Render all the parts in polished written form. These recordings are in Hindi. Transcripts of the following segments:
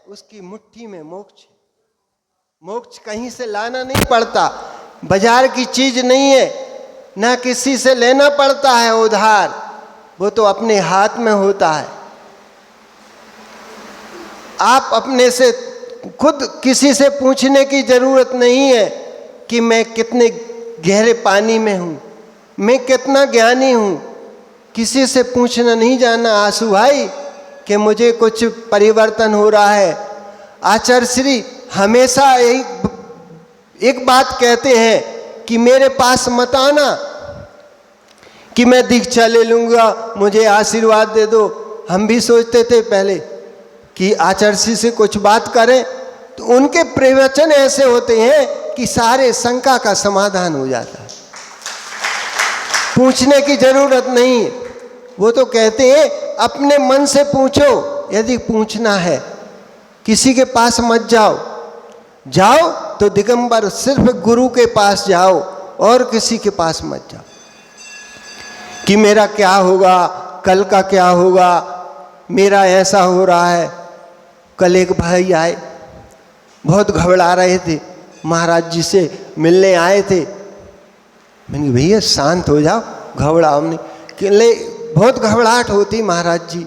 उसकी मुट्ठी में मोक्ष। मोक्ष कहीं से लाना नहीं पड़ता, बाजार की चीज नहीं है, ना किसी से लेना पड़ता है उधार, वो तो अपने हाथ में होता है। आप अपने से खुद किसी से पूछने की जरूरत नहीं है कि मैं कितने गहरे पानी में हूं, मैं कितना ज्ञानी हूं। किसी से पूछना नहीं जाना आंसू भाई कि मुझे कुछ परिवर्तन हो रहा है। आचार्य श्री हमेशा एक बात कहते हैं कि मेरे पास मत आना कि मैं दीक्षा ले लूंगा, मुझे आशीर्वाद दे दो। हम भी सोचते थे पहले कि आचार्य श्री से कुछ बात करें, तो उनके प्रवचन ऐसे होते हैं कि सारे शंका का समाधान हो जाता है, पूछने की जरूरत नहीं। वो तो कहते हैं अपने मन से पूछो, यदि पूछना है। किसी के पास मत जाओ, जाओ तो दिगंबर सिर्फ गुरु के पास जाओ और किसी के पास मत जाओ कि मेरा क्या होगा, कल का क्या होगा, मेरा ऐसा हो रहा है। कल एक भाई आए, बहुत घबरा रहे थे, महाराज जी से मिलने आए थे। मैंने कहा भैया शांत हो जाओ, घबराओ नहीं। कि बहुत घबराहट होती महाराज जी,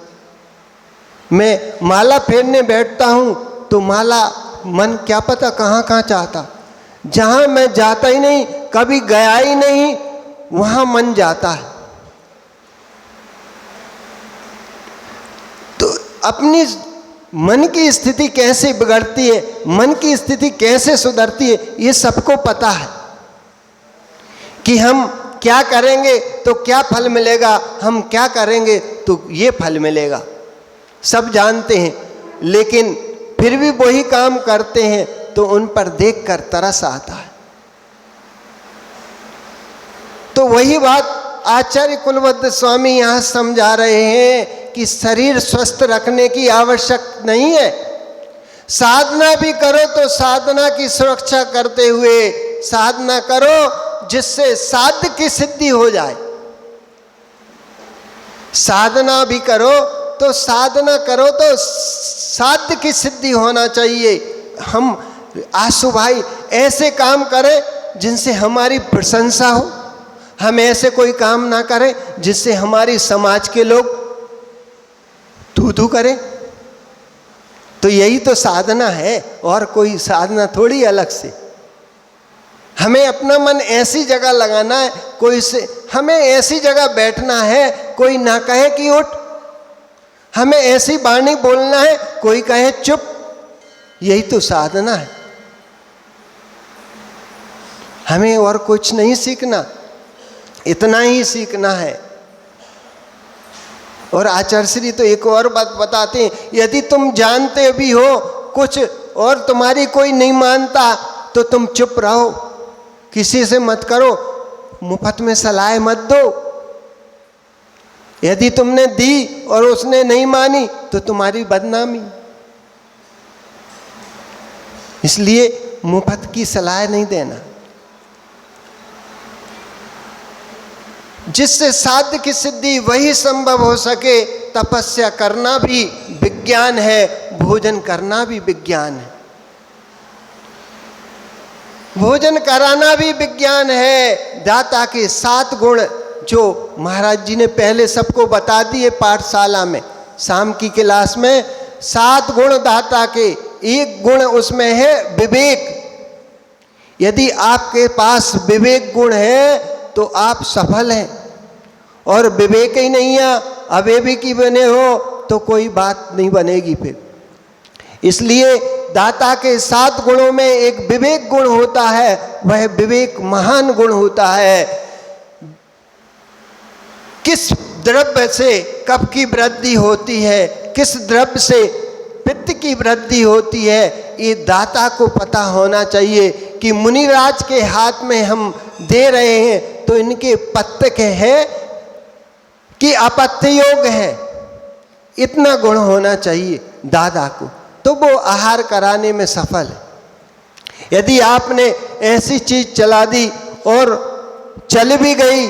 मैं माला फेरने बैठता हूँ तो माला मन क्या पता कहाँ कहाँ चाहता, जहाँ मैं जाता ही नहीं, कभी गया ही नहीं, वहाँ मन जाता है। तो अपनी मन की स्थिति कैसे बिगड़ती है, मन की स्थिति कैसे सुधरती है, ये सबको पता है कि हम क्या करेंगे तो क्या फल मिलेगा, हम क्या करेंगे तो ये फल मिलेगा, सब जानते हैं। लेकिन फिर भी वही काम करते हैं तो उन पर देखकर तरस आता है। तो वही बात आचार्य कुलवंत स्वामी यहाँ समझा रहे हैं कि शरीर स्वस्थ रखने की आवश्यक नहीं है। साधना भी करो तो साधना की सुरक्षा करते हुए साधना करो जिससे साध्य की सिद्धि हो जाए। साधना भी करो तो साधना करो तो साध्य की सिद्धि होना चाहिए। हम आंसू भाई ऐसे काम करें जिनसे हमारी प्रशंसा हो, हम ऐसे कोई काम ना करें जिससे हमारी समाज के लोग तू तू करें। तो यही तो साधना है, और कोई साधना थोड़ी अलग से। हमें अपना मन ऐसी जगह लगाना है, कोई से हमें ऐसी जगह बैठना है कोई ना कहे कि उठ, हमें ऐसी वाणी बोलना है कोई कहे चुप। यही तो साधना है। हमें और कुछ नहीं सीखना, इतना ही सीखना है। और आचार्य श्री तो एक और बात बताते हैं, यदि तुम जानते भी हो कुछ और तुम्हारी कोई नहीं मानता तो तुम चुप रहो, किसी से मत करो, मुफ्त में सलाह मत दो। यदि तुमने दी और उसने नहीं मानी तो तुम्हारी बदनामी। इसलिए मुफ्त की सलाह नहीं देना। जिससे साध्य की सिद्धि वही संभव हो सके। तपस्या करना भी विज्ञान है, भोजन करना भी विज्ञान है, भोजन कराना भी विज्ञान है। दाता के 7 गुण जो महाराज जी ने पहले सबको बता दिए पाठशाला में, शाम की क्लास में 7 गुण दाता के, एक गुण उसमें है विवेक। यदि आपके पास विवेक गुण है तो आप सफल हैं, और विवेक ही नहीं है, अविवेकी बने हो तो कोई बात नहीं बनेगी फिर। इसलिए दाता के 7 गुणों में एक विवेक गुण होता है, वह विवेक महान गुण होता है। किस द्रव्य से कफ की वृद्धि होती है, किस द्रव्य से पित्त की वृद्धि होती है, ये दाता को पता होना चाहिए कि मुनिराज के हाथ में हम दे रहे हैं तो इनके पत्ते के है कि अपत्य योग है, इतना गुण होना चाहिए दादा को, तो वो आहार कराने में सफल है। यदि आपने ऐसी चीज चला दी और चल भी गई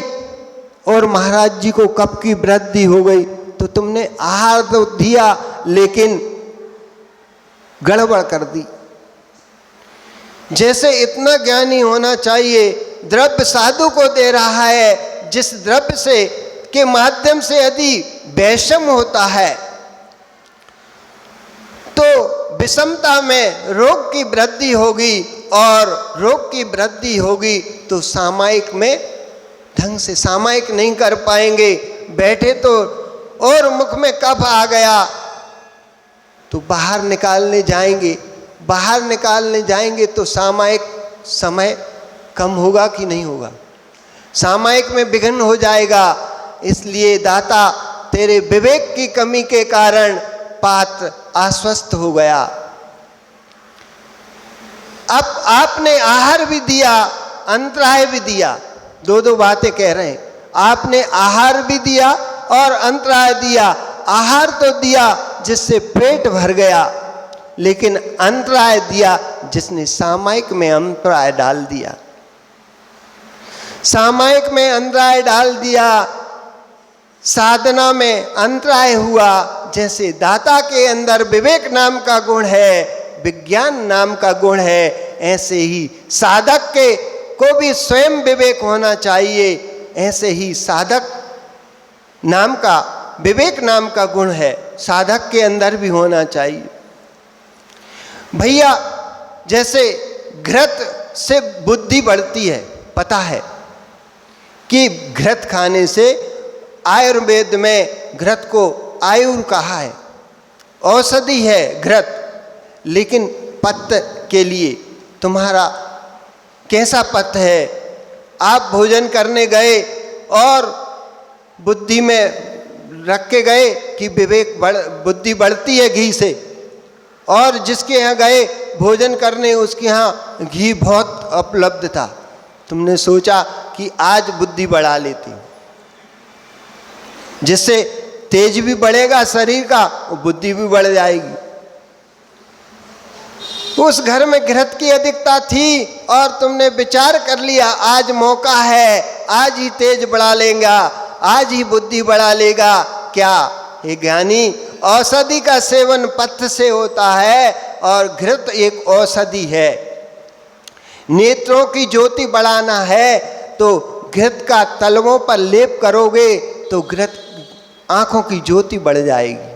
और महाराज जी को कफ की वृद्धि हो गई तो तुमने आहार तो दिया लेकिन गड़बड़ कर दी। जैसे इतना ज्ञानी होना चाहिए, द्रव्य साधु को दे रहा है, जिस द्रव्य से के माध्यम से यदि वैषम होता है तो विषमता में रोग की वृद्धि होगी, और रोग की वृद्धि होगी तो सामायिक में ढंग से सामायिक नहीं कर पाएंगे। बैठे तो और मुख में कफ आ गया तो बाहर निकालने जाएंगे, बाहर निकालने जाएंगे तो सामायिक समय कम होगा कि नहीं होगा, सामायिक में विघ्न हो जाएगा। इसलिए दाता तेरे विवेक की कमी के कारण पात्र अस्वस्थ हो गया। अब आपने आहार भी दिया, अंतराय भी दिया, दो दो बातें कह रहे हैं। आपने आहार भी दिया और अंतराय दिया। आहार तो दिया जिससे पेट भर गया, लेकिन अंतराय दिया जिसने सामायिक में अंतराय डाल दिया। सामायिक में अंतराय डाल दिया, साधना में अंतराय हुआ। जैसे दाता के अंदर विवेक नाम का गुण है, विज्ञान नाम का गुण है, ऐसे ही साधक के को भी स्वयं विवेक होना चाहिए। ऐसे ही साधक नाम का विवेक नाम का गुण है, साधक के अंदर भी होना चाहिए। भैया, जैसे घृत से बुद्धि बढ़ती है, पता है कि घृत खाने से, आयुर्वेद में घृत को आयुर कहा है, औषधि है घृत। लेकिन पत्त के लिए तुम्हारा कैसा पत्त है? आप भोजन करने गए और बुद्धि में रख के गए कि बुद्धि बढ़ती है घी से, और जिसके यहाँ गए भोजन करने उसके यहाँ घी बहुत उपलब्ध था, तुमने सोचा कि आज बुद्धि बढ़ा लेती हूँ, जिससे तेज भी बढ़ेगा शरीर का और बुद्धि भी बढ़ जाएगी। उस घर में घृत की अधिकता थी और तुमने विचार कर लिया आज मौका है, आज ही तेज बढ़ा लेगा, आज ही बुद्धि बढ़ा लेगा। क्या हे ज्ञानी, औषधि का सेवन पत्थ से होता है और घृत एक औषधि है। नेत्रों की ज्योति बढ़ाना है तो घृत का तलवों पर लेप करोगे तो घृत आंखों की ज्योति बढ़ जाएगी।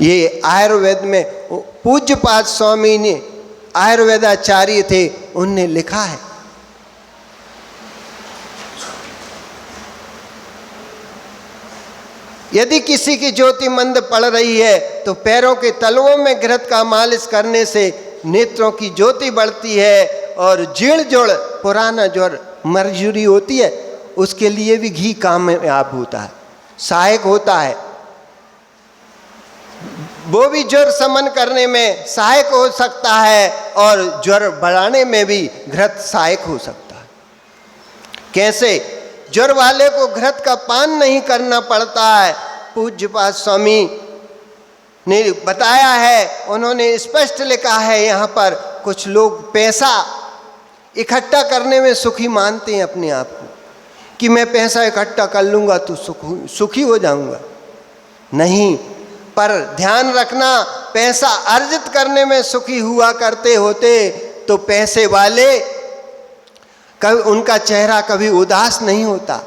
ये आयुर्वेद में पूज्यपाद स्वामी ने, आयुर्वेदाचार्य थे, उनने लिखा है। यदि किसी की ज्योति मंद पड़ रही है तो पैरों के तलवों में घृत का मालिश करने से नेत्रों की ज्योति बढ़ती है, और जीर्ण जोड़, पुराना ज्वर, मरजुरी होती है, उसके लिए भी घी काम में आप होता है, सहायक होता है। वो भी ज्वर शमन करने में सहायक हो सकता है और ज्वर बढ़ाने में भी घृत सहायक हो सकता है। कैसे? ज्वर वाले को घृत का पान नहीं करना पड़ता है। पूज्यपाद स्वामी ने बताया है, उन्होंने स्पष्ट लिखा है यहाँ पर। कुछ लोग पैसा इकट्ठा करने में सुखी मानते हैं अपने आप को, कि मैं पैसा इकट्ठा कर लूँगा तो सुखी हो जाऊँगा। नहीं, पर ध्यान रखना, पैसा अर्जित करने में सुखी हुआ करते होते तो पैसे वाले कभी उनका चेहरा कभी उदास नहीं होता।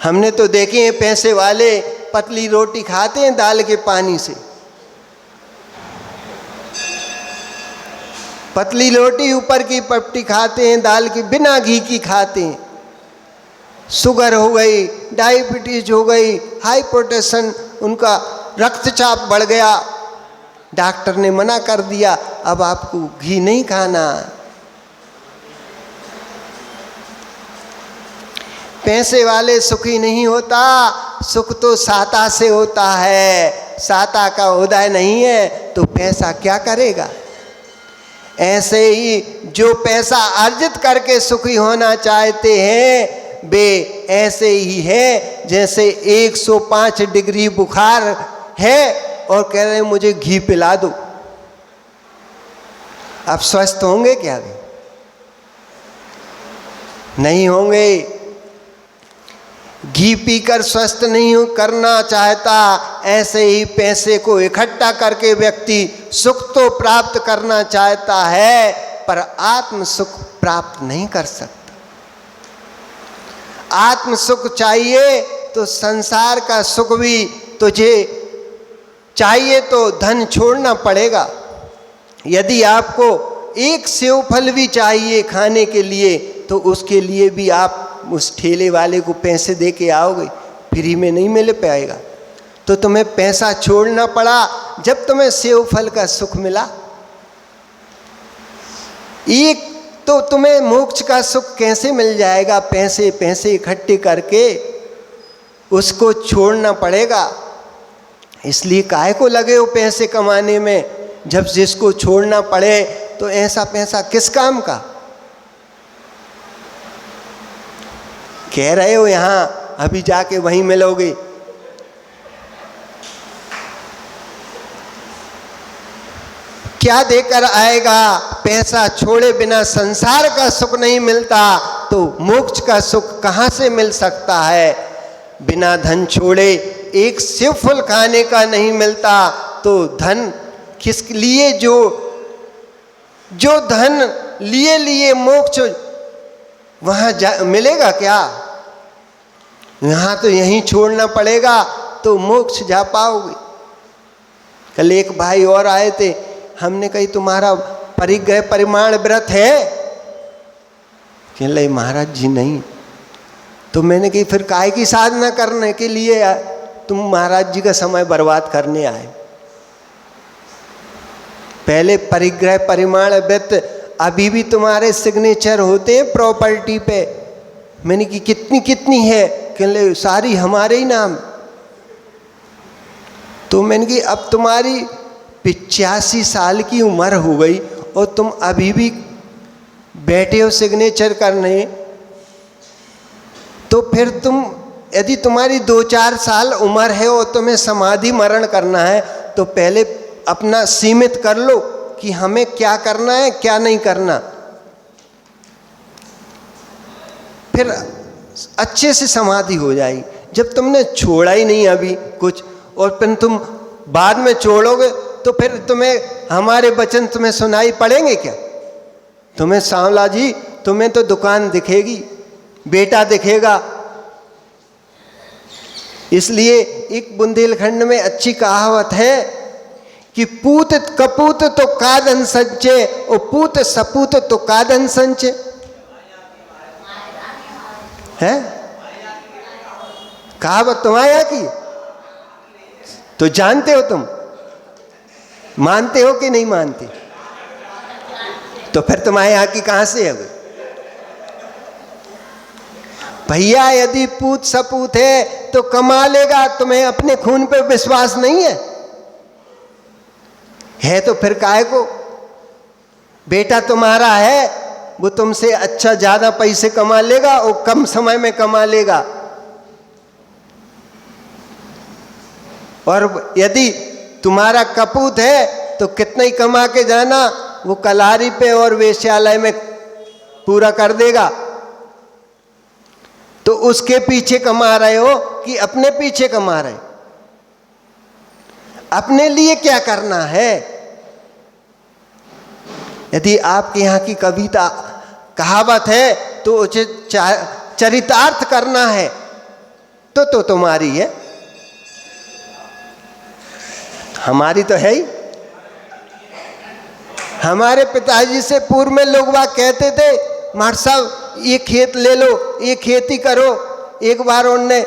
हमने तो देखे हैं पैसे वाले पतली रोटी खाते हैं दाल के पानी से, पतली रोटी ऊपर की पपटी खाते हैं, दाल की बिना घी की खाते हैं। शुगर हो गई, डायबिटीज हो गई, हाइपोटेंशन, उनका रक्तचाप बढ़ गया, डॉक्टर ने मना कर दिया अब आपको घी नहीं खाना। पैसे वाले सुखी नहीं होता, सुख तो साता से होता है। साता का उदय नहीं है तो पैसा क्या करेगा। ऐसे ही जो पैसा अर्जित करके सुखी होना चाहते हैं वे ऐसे ही है जैसे 105 डिग्री बुखार है और कह रहे हैं मुझे घी पिला दो। अब स्वस्थ होंगे क्या? नहीं होंगे। घी पीकर स्वस्थ नहीं करना चाहता, ऐसे ही पैसे को इकट्ठा करके व्यक्ति सुख तो प्राप्त करना चाहता है पर आत्म सुख प्राप्त नहीं कर सकता। आत्म सुख चाहिए तो संसार का सुख भी तुझे चाहिए तो धन छोड़ना पड़ेगा। यदि आपको एक सेव फल भी चाहिए खाने के लिए तो उसके लिए भी आप उस ठेले वाले को पैसे दे के आओगे, फ्री में नहीं मिल पाएगा। तो तुम्हें पैसा छोड़ना पड़ा जब तुम्हें सेव फल का सुख मिला। एक तो तुम्हें मोक्ष का सुख कैसे मिल जाएगा? पैसे पैसे इकट्ठे करके उसको छोड़ना पड़ेगा। इसलिए काहे को लगे हो पैसे कमाने में, जब जिसको छोड़ना पड़े तो ऐसा पैसा किस काम का? कह रहे हो यहां, अभी जाके वहीं मिलोगे। क्या देकर आएगा? पैसा छोड़े बिना संसार का सुख नहीं मिलता तो मोक्ष का सुख कहां से मिल सकता है? बिना धन छोड़े एक सेव फल खाने का नहीं मिलता तो धन किस लिए? जो धन लिए मोक्ष वहां मिलेगा क्या? यहाँ तो यहीं छोड़ना पड़ेगा तो मोक्ष जा पाओगे। कल एक भाई और आए थे, हमने कही तुम्हारा परिग्रह परिमाण व्रत है? कहले महाराज जी नहीं। तो मैंने कही फिर काहे की साधना करने के लिए तुम महाराज जी का समय बर्बाद करने आए? पहले परिग्रह परिमाण व्रत अभी भी तुम्हारे सिग्नेचर होते हैं प्रॉपर्टी पे। मैंने कि कितनी है? कहले सारी हमारे ही नाम। तो मैंने कि अब तुम्हारी 85 साल की उम्र हो गई और तुम अभी भी बैठे हो सिग्नेचर करने, तो फिर तुम यदि तुम्हारी 2-4 साल उम्र है और तुम्हें समाधि मरण करना है तो पहले अपना सीमित कर लो कि हमें क्या करना है क्या नहीं करना, फिर अच्छे से समाधि हो जाएगी। जब तुमने छोड़ा ही नहीं अभी कुछ और फिर तुम बाद में छोड़ोगे तो फिर तुम्हें हमारे वचन तुम्हें सुनाई पड़ेंगे क्या? तुम्हें सांवला जी, तुम्हें तो दुकान दिखेगी, बेटा दिखेगा। इसलिए एक बुंदेलखंड में अच्छी कहावत है कि पूत कपूत तो कादन संचे और पूत सपूत तो कादन संचे है। कहावत तुम्हारे यहाँ की तो जानते हो, तुम मानते हो कि नहीं मानते? तो फिर तुम्हारे यहाँ की कहां से है भैया? यदि पूत सपूत है तो कमा लेगा, तुम्हें अपने खून पे विश्वास नहीं है तो फिर काहे को? बेटा तुम्हारा है, वो तुमसे अच्छा ज्यादा पैसे कमा लेगा और कम समय में कमा लेगा। और यदि तुम्हारा कपूत है तो कितना ही कमा के जाना, वो कलारी पे और वेश्यालय में पूरा कर देगा। तो उसके पीछे कमा रहे हो कि अपने पीछे कमा रहे? अपने लिए क्या करना है? यदि आपके यहाँ की कविता कहावत है तो उसे चरितार्थ करना है तो तुम्हारी है, हमारी तो है ही। हमारे पिताजी से पूर्व में लोग बाग कहते थे, मार साहब ये खेत ले लो, ये खेती करो। एक बार उनने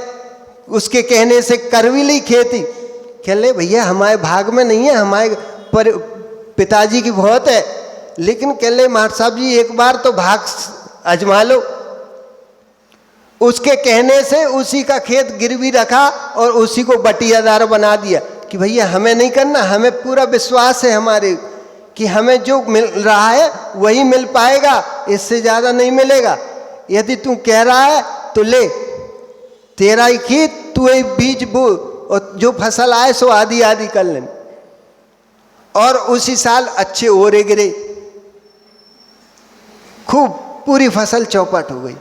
उसके कहने से कर भी ली खेती। कह ले भैया हमारे भाग में नहीं है, हमारे पिताजी की बहुत है, लेकिन कह ले मार साहब जी एक बार तो भाग आजमा लो। उसके कहने से उसी का खेत गिरवी रखा और उसी को बटियादार बना दिया कि भैया हमें नहीं करना, हमें पूरा विश्वास है हमारे कि हमें जो मिल रहा है वही मिल पाएगा, इससे ज़्यादा नहीं मिलेगा। यदि तू कह रहा है तो ले, तेरा ही खेत, तू ही बीज बो और जो फसल आए सो आधी आधी कर लें। और उसी साल अच्छे ओरे गिरे, खूब पूरी फसल चौपट हो गई।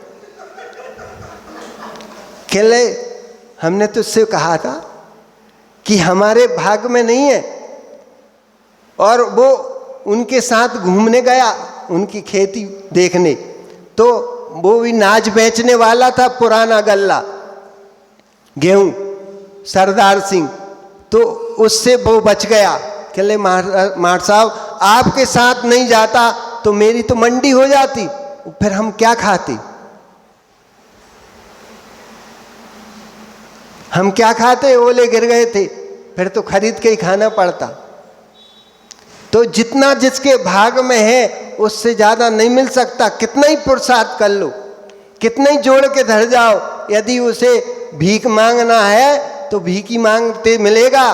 कहले हमने तो उससे कहा था कि हमारे भाग में नहीं है। और वो उनके साथ घूमने गया उनकी खेती देखने, तो वो भी नाज बेचने वाला था, पुराना गल्ला गेहूं, सरदार सिंह, तो उससे वो बच गया। कहले मार साहब आपके साथ नहीं जाता तो मेरी तो मंडी हो जाती, फिर हम क्या खाते, हम क्या खाते, ओले गिर गए थे, फिर तो खरीद के ही खाना पड़ता। तो जितना जिसके भाग में है उससे ज्यादा नहीं मिल सकता। कितना ही पुरुषार्थ कर लो, कितना ही जोड़ के धर जाओ, यदि उसे भीख मांगना है तो भीख ही मांगते मिलेगा।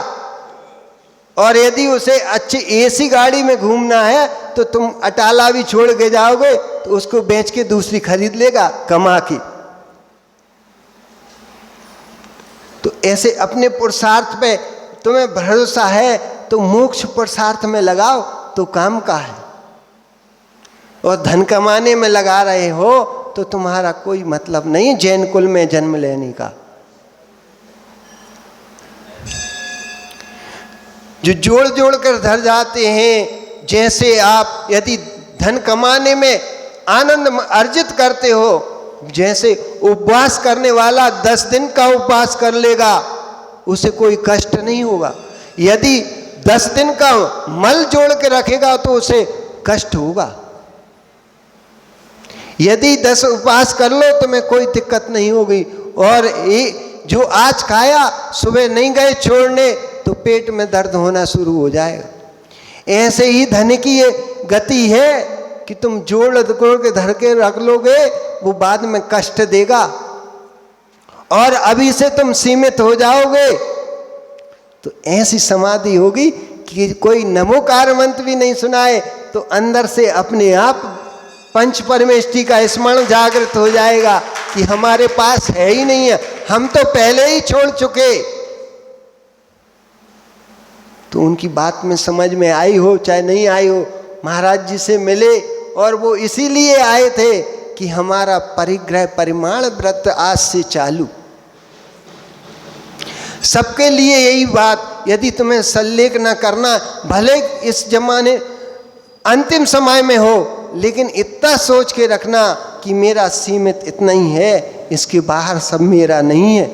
और यदि उसे अच्छी एसी गाड़ी में घूमना है तो तुम अटाला भी छोड़ के जाओगे तो उसको बेच के दूसरी खरीद लेगा कमा के। तो ऐसे अपने पुरुषार्थ पे तुम्हें भरोसा है तो मोक्ष पुरुषार्थ में लगाओ तो काम का है। और धन कमाने में लगा रहे हो तो तुम्हारा कोई मतलब नहीं जैन कुल में जन्म लेने का। जो जोड़ जोड़ कर धर जाते हैं, जैसे आप यदि धन कमाने में आनंद अर्जित करते हो, जैसे उपवास करने वाला 10 दिन का उपवास कर लेगा उसे कोई कष्ट नहीं होगा। यदि 10 दिन का मल जोड़ के रखेगा तो उसे कष्ट होगा। यदि 10 उपवास कर लो तो में कोई दिक्कत नहीं होगी। और ये जो आज खाया सुबह नहीं गए छोड़ने तो पेट में दर्द होना शुरू हो जाएगा। ऐसे ही धन की ये गति है कि तुम जोड़ के धर के रख लोगे, वो बाद में कष्ट देगा। और अभी से तुम सीमित हो जाओगे तो ऐसी समाधि होगी कि कोई नमोकार मंत्र भी नहीं सुनाए तो अंदर से अपने आप पंच परमेष्टि का स्मरण जागृत हो जाएगा कि हमारे पास है ही नहीं है, हम तो पहले ही छोड़ चुके। तो उनकी बात में समझ में आई हो चाहे नहीं आई हो, महाराज जी से मिले और वो इसीलिए आए थे कि हमारा परिग्रह परिमाण व्रत आज से चालू। सबके लिए यही बात, यदि तुम्हें सल्लेख न करना, भले इस जमाने अंतिम समय में हो, लेकिन इतना सोच के रखना कि मेरा सीमित इतना ही है, इसके बाहर सब मेरा नहीं है।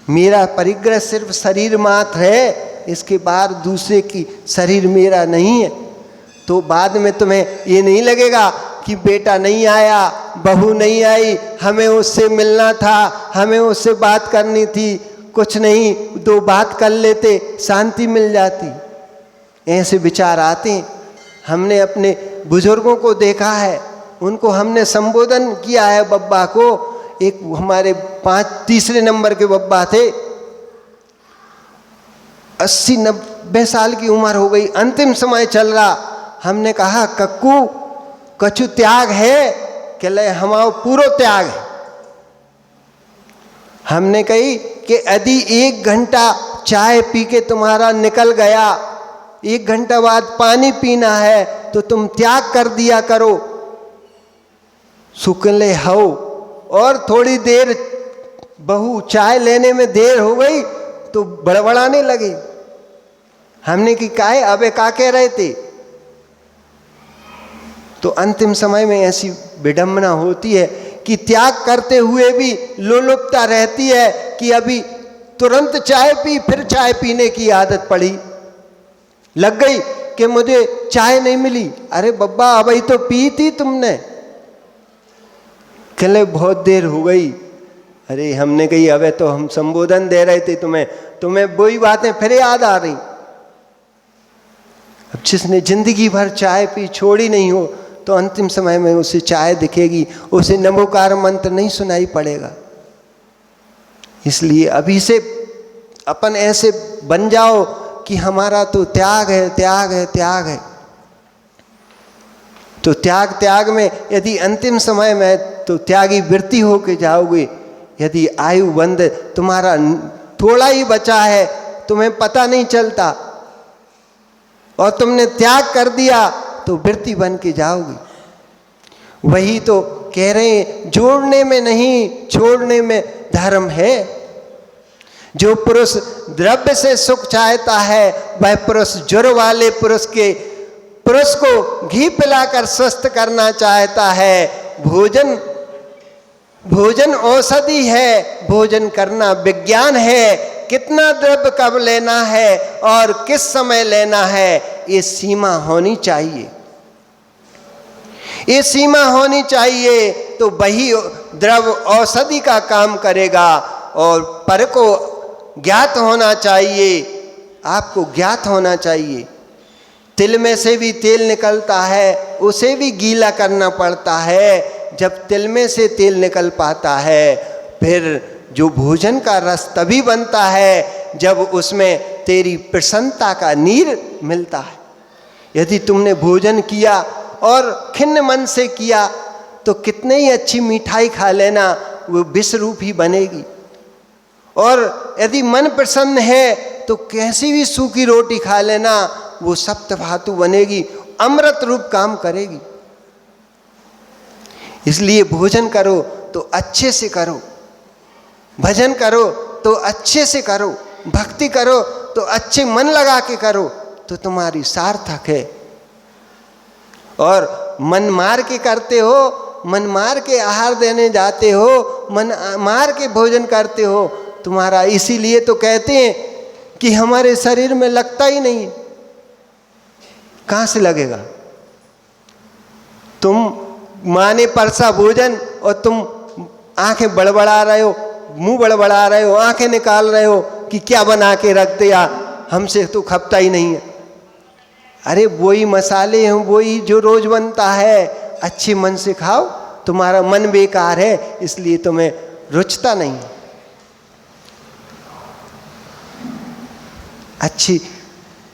मेरा परिग्रह सिर्फ शरीर मात्र है, इसके बाहर दूसरे की शरीर मेरा नहीं है। तो बाद में तुम्हें ये नहीं लगेगा कि बेटा नहीं आया, बहू नहीं आई, हमें उससे मिलना था, हमें उससे बात करनी थी, कुछ नहीं 2 बात कर लेते शांति मिल जाती। ऐसे विचार आते हैं। हमने अपने बुजुर्गों को देखा है, उनको हमने संबोधन किया है बब्बा को। एक हमारे 3 नंबर के बब्बा थे, 80-90 साल की उम्र हो गई, अंतिम समय चल रहा। हमने कहा कक्कू कछु त्याग है? कहले हमारा पूरा त्याग है। हमने कही कि यदि 1 घंटा चाय पी के तुम्हारा निकल गया, 1 घंटा बाद पानी पीना है तो तुम त्याग कर दिया करो। सुकले हो। और थोड़ी देर बहू चाय लेने में देर हो गई तो बड़बड़ाने लगी। हमने की काहे अबे का कह रहे थे? तो अंतिम समय में ऐसी विडंबना होती है कि त्याग करते हुए भी लोलुपता रहती है कि अभी तुरंत चाय पी, फिर चाय पीने की आदत पड़ी, लग गई कि मुझे चाय नहीं मिली। अरे बब्बा अभी तो पी थी तुमने। कहले बहुत देर हो गई। अरे हमने कही अबे तो हम संबोधन दे रहे थे तुम्हें वही बातें फिर याद आ रही। अब जिसने जिंदगी भर चाय पी छोड़ी नहीं हो तो अंतिम समय में उसे चाय दिखेगी, उसे नमोकार मंत्र नहीं सुनाई पड़ेगा। इसलिए अभी से अपन ऐसे बन जाओ कि हमारा तो त्याग है, त्याग है, त्याग है। तो त्याग में यदि अंतिम समय में तो त्यागी वृत्ति होके जाओगे। यदि आयु बंद तुम्हारा थोड़ा ही बचा है, तुम्हें पता नहीं चलता और तुमने त्याग कर दिया तो वृत्ति बन के जाओगे। वही तो कह रहे हैं, जोड़ने में नहीं छोड़ने में धर्म है। जो पुरुष द्रव्य से सुख चाहता है वह पुरुष ज्वर वाले पुरुष को घी पिलाकर स्वस्थ करना चाहता है। भोजन औषधि है, भोजन करना विज्ञान है। कितना द्रव्य कब लेना है और किस समय लेना है, ये सीमा होनी चाहिए। ये सीमा होनी चाहिए तो वही द्रव्य औषधि का काम करेगा। और पर को ज्ञात होना चाहिए, आपको ज्ञात होना चाहिए। तिल में से भी तेल निकलता है, उसे भी गीला करना पड़ता है। जब तिल में से तेल निकल पाता है, फिर जो भोजन का रस तभी बनता है जब उसमें तेरी प्रसन्नता का नीर मिलता है। यदि तुमने भोजन किया और खिन्न मन से किया तो कितने ही अच्छी मिठाई खा लेना, वो विष रूप ही बनेगी। और यदि मन प्रसन्न है तो कैसी भी सूखी रोटी खा लेना, वो सप्तधातु बनेगी, अमृत रूप काम करेगी। इसलिए भोजन करो तो अच्छे से करो, भजन करो तो अच्छे से करो, भक्ति करो तो अच्छे मन लगा के करो, तो तुम्हारी सार्थक है। और मन मार के करते हो, मन मार के आहार देने जाते हो, मन मार के भोजन करते हो, तुम्हारा इसीलिए तो कहते हैं कि हमारे शरीर में लगता ही नहीं है। कहाँ से लगेगा? तुम माने परसा भोजन और तुम आंखें बड़बड़ा रहे हो, मुंह बड़बड़ा रहे हो, आंखें निकाल रहे हो कि क्या बना के रख दिया, हमसे तो खपता ही नहीं है। अरे वही मसाले हैं, वही जो रोज बनता है, अच्छे मन से खाओ। तुम्हारा मन बेकार है इसलिए तुम्हें रुचता नहीं।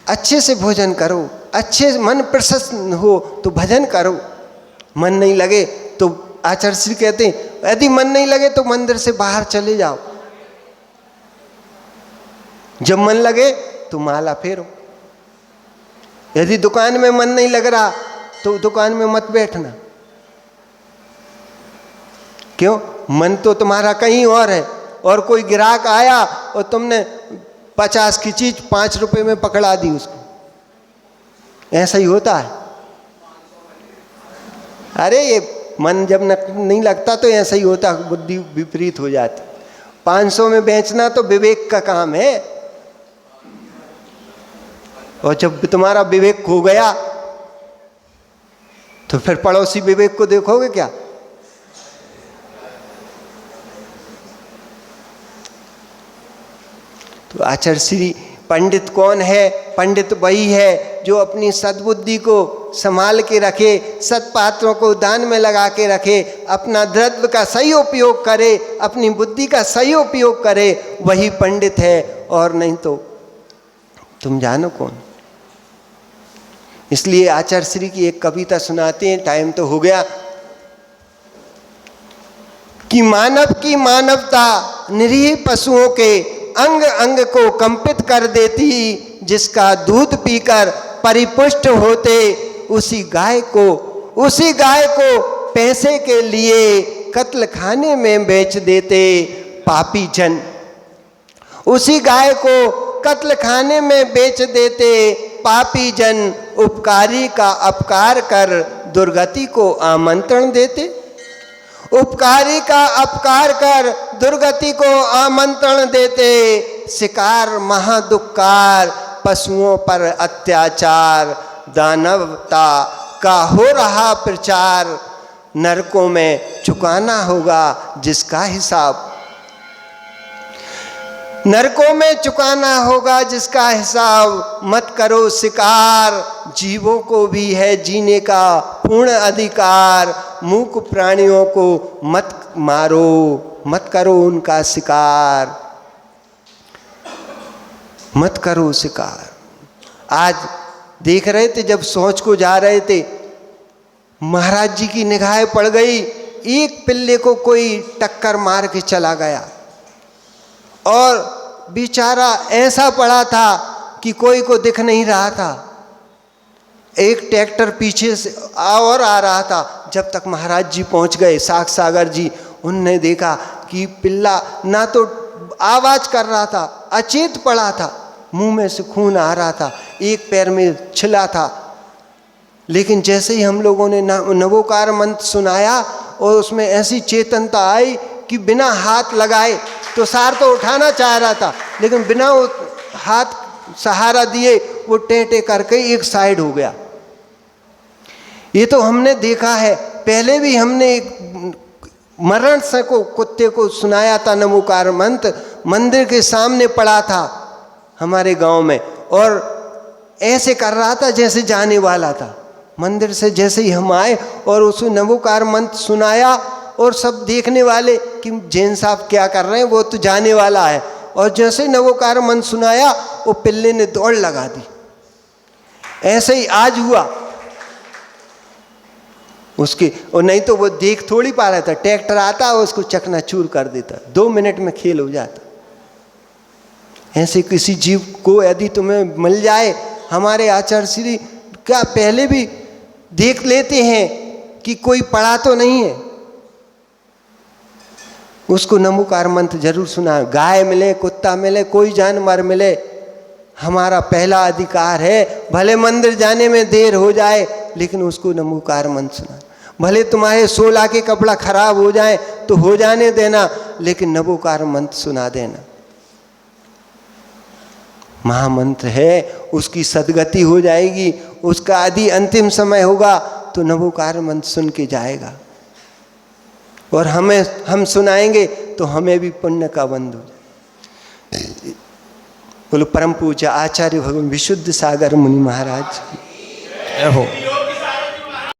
अच्छे से भोजन करो, अच्छे मन प्रसन्न हो तो भजन करो। मन नहीं लगे तो आचार्य श्री कहते हैं यदि मन नहीं लगे तो मंदिर से बाहर चले जाओ। जब मन लगे तो माला फेरो। यदि दुकान में मन नहीं लग रहा तो दुकान में मत बैठना। क्यों? मन तो तुम्हारा कहीं और है। और कोई ग्राहक आया और तुमने 50 की चीज 5 रुपए में पकड़ा दी उसको, ऐसा ही होता है। अरे ये मन जब नहीं लगता तो ऐसा ही होता, बुद्धि विपरीत हो जाती। 500 में बेचना तो विवेक का काम है। और जब तुम्हारा विवेक खो गया तो फिर पड़ोसी विवेक को देखोगे क्या? तो आचार्य श्री पंडित कौन है? पंडित वही है जो अपनी सद्बुद्धि को संभाल के रखे, सत्पात्रों को दान में लगा के रखे, अपना द्रव्य का सही उपयोग करे, अपनी बुद्धि का सही उपयोग करे, वही पंडित है। और नहीं तो तुम जानो कौन। इसलिए आचार्य श्री की एक कविता सुनाते हैं, टाइम तो हो गया, कि मानव की मानवता निरीह पशुओं के अंग अंग को कंपित कर देती, जिसका दूध पीकर परिपुष्ट होते, उसी गाय को पैसे के लिए कत्ल खाने में बेच देते पापी जन। उसी गाय को कत्ल खाने में बेच देते पापी जन, उपकारी का अपकार कर दुर्गति को आमंत्रण देते। उपकारी का अपकार कर दुर्गति को आमंत्रण देते, शिकार महादुक्कार पशुओं पर अत्याचार, दानवता का हो रहा प्रचार, नरकों में चुकाना होगा जिसका हिसाब। नरकों में चुकाना होगा जिसका हिसाब। मत करो शिकार, जीवों को भी है जीने का पूर्ण अधिकार। मूक प्राणियों को मत मारो, मत करो उनका शिकार, मत करो शिकार। आज देख रहे थे जब सोच को जा रहे थे, महाराज जी की निगाह पड़ गई, एक पिल्ले को कोई टक्कर मार के चला गया और बेचारा ऐसा पड़ा था कि कोई को दिख नहीं रहा था। एक ट्रैक्टर पीछे से और आ रहा था। जब तक महाराज जी पहुंच गए, साख सागर जी, उनने देखा कि कि पिल्ला ना तो आवाज कर रहा था, अचेत पड़ा था, मुंह में से खून आ रहा था, एक पैर में छिला था। लेकिन जैसे ही हम लोगों ने नवोकार मंत्र सुनाया और उसमें ऐसी चेतनता आई कि बिना हाथ लगाए, तो सार तो उठाना चाह रहा था लेकिन बिना हाथ सहारा दिए वो टेंटे करके एक साइड हो गया। ये तो हमने देखा है, पहले भी हमने एक मरण से को कुत्ते को सुनाया था नमोकार मंत्र, मंदिर के सामने पड़ा था हमारे गांव में, और ऐसे कर रहा था जैसे जाने वाला था। मंदिर से जैसे ही हम आए और उस नमोकार मंत्र सुनाया, और सब देखने वाले कि जैन साहब क्या कर रहे हैं, वो तो जाने वाला है। और जैसे ही नवोकार मंत्र सुनाया वो पिल्ले ने दौड़ लगा दी। ऐसे ही आज हुआ उसके, और नहीं तो वो देख थोड़ी पा रहा था, ट्रैक्टर आता और उसको चकनाचूर कर देता, 2 मिनट में खेल हो जाता। ऐसे किसी जीव को यदि तुम्हें मिल जाए, हमारे आचार्य श्री क्या पहले भी देख लेते हैं कि कोई पड़ा तो नहीं है, उसको नमोकार मंत्र जरूर सुना। गाय मिले, कुत्ता मिले, कोई जानवर मिले, हमारा पहला अधिकार है, भले मंदिर जाने में देर हो जाए लेकिन उसको नमोकार मंत्र सुना। भले तुम्हारे 16 के कपड़ा खराब हो जाए तो हो जाने देना, लेकिन नमोकार मंत्र सुना देना। महामंत्र है, उसकी सदगति हो जाएगी, उसका आदि अंतिम समय होगा तो नमोकार मंत्र सुन के जाएगा, और हम सुनाएंगे तो हमें भी पुण्य का बंध हो जाए। बोलो परम पूज्य आचार्य भगवान विशुद्ध सागर मुनि महाराज। हो।